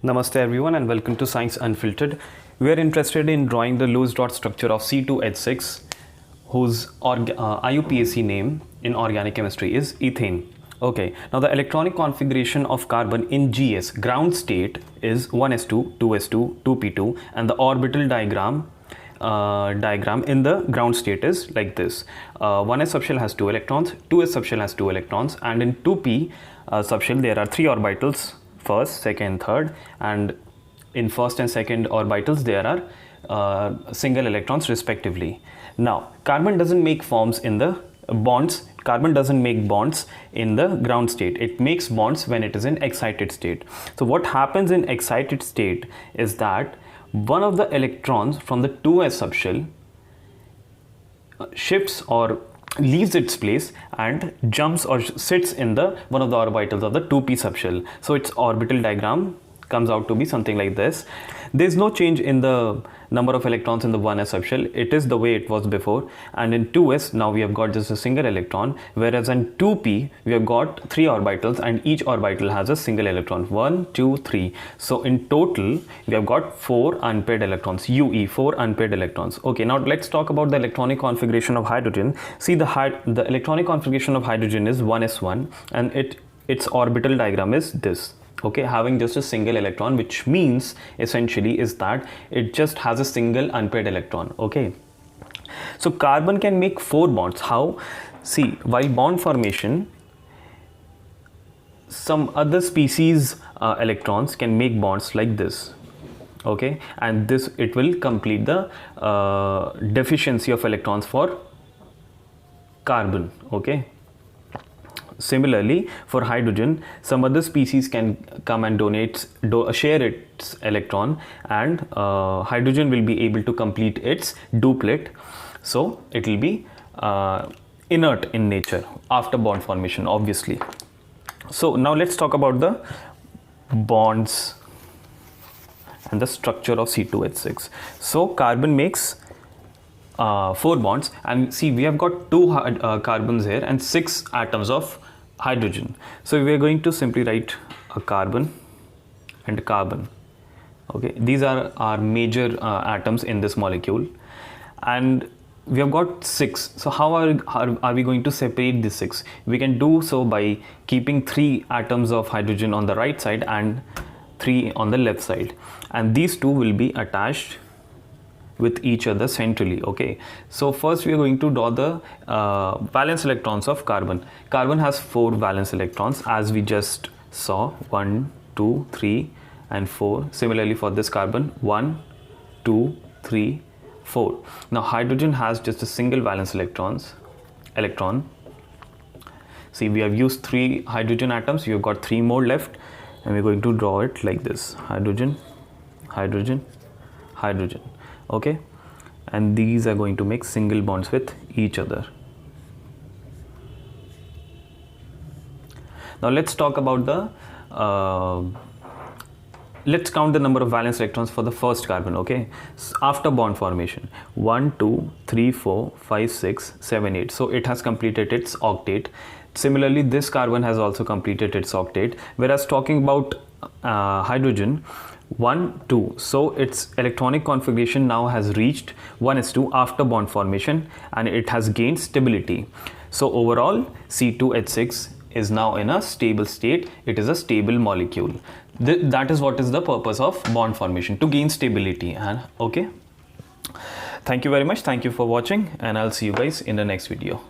Namaste everyone and welcome to Science Unfiltered. We are interested in drawing the loose dot structure of C2H6 whose IUPAC name in organic chemistry is ethane. Okay, now the electronic configuration of carbon in GS ground state is 1s2, 2s2, 2p2 and the orbital diagram in the ground state is like this. 1s subshell has 2 electrons, 2s subshell has 2 electrons and in 2p subshell there are 3 orbitals, first, second, third, and in first and second orbitals there are single electrons respectively. Now carbon doesn't make forms in the bonds. Carbon doesn't make bonds in the ground state. It makes bonds when it is in excited state. So what happens in excited state is that one of the electrons from the 2s subshell shifts or leaves its place and jumps or sits in the one of the orbitals of the 2p subshell. So its orbital diagram comes out to be something like this. There is no change in the number of electrons in the 1s subshell. It is the way it was before, and in 2s now we have got just a single electron, whereas in 2p we have got 3 orbitals and each orbital has a single electron, 1, 2, 3. So in total we have got 4 unpaired electrons, UE, 4 unpaired electrons. Okay, now let's talk about the electronic configuration of hydrogen. See, the electronic configuration of hydrogen is 1s1 and its orbital diagram is this. Okay, having just a single electron, which means essentially is that it just has a single unpaired electron. Okay, so carbon can make 4 bonds. How? See, while bond formation, some other species electrons can make bonds like this. Okay, and this it will complete the deficiency of electrons for carbon. Okay, similarly for hydrogen, some other species can come and share its electron, and hydrogen will be able to complete its duplet, so it will be inert in nature after bond formation, obviously. So now let's talk about the bonds and the structure of C2H6. So carbon makes 4 bonds, and see, we have got 2 carbons here and 6 atoms of hydrogen. So we are going to simply write a carbon and a carbon. Okay, these are our major atoms in this molecule, and we have got 6. So how are we going to separate the 6? We can do so by keeping 3 atoms of hydrogen on the right side and 3 on the left side, and these 2 will be attached with each other centrally. Okay, so first we are going to draw the valence electrons of carbon. Carbon has 4 valence electrons as we just saw, 1, 2, 3 and 4. Similarly for this carbon, 1, 2, 3, 4. Now hydrogen has just a single valence electron. See, we have used 3 hydrogen atoms, we have got 3 more left, and we're going to draw it like this: hydrogen, hydrogen, hydrogen. Okay, and these are going to make single bonds with each other. Now let's talk about the let's count the number of valence electrons for the first carbon. Okay, so after bond formation, 1, 2, 3, 4, 5, 6, 7, 8. So it has completed its octet. Similarly, this carbon has also completed its octet, whereas talking about hydrogen, 1, 2. So its electronic configuration now has reached 1s2 after bond formation, and it has gained stability. So overall, C2H6 is now in a stable state. It is a stable molecule. That is what is the purpose of bond formation, to gain stability. And okay, thank you very much. Thank you for watching, and I'll see you guys in the next video.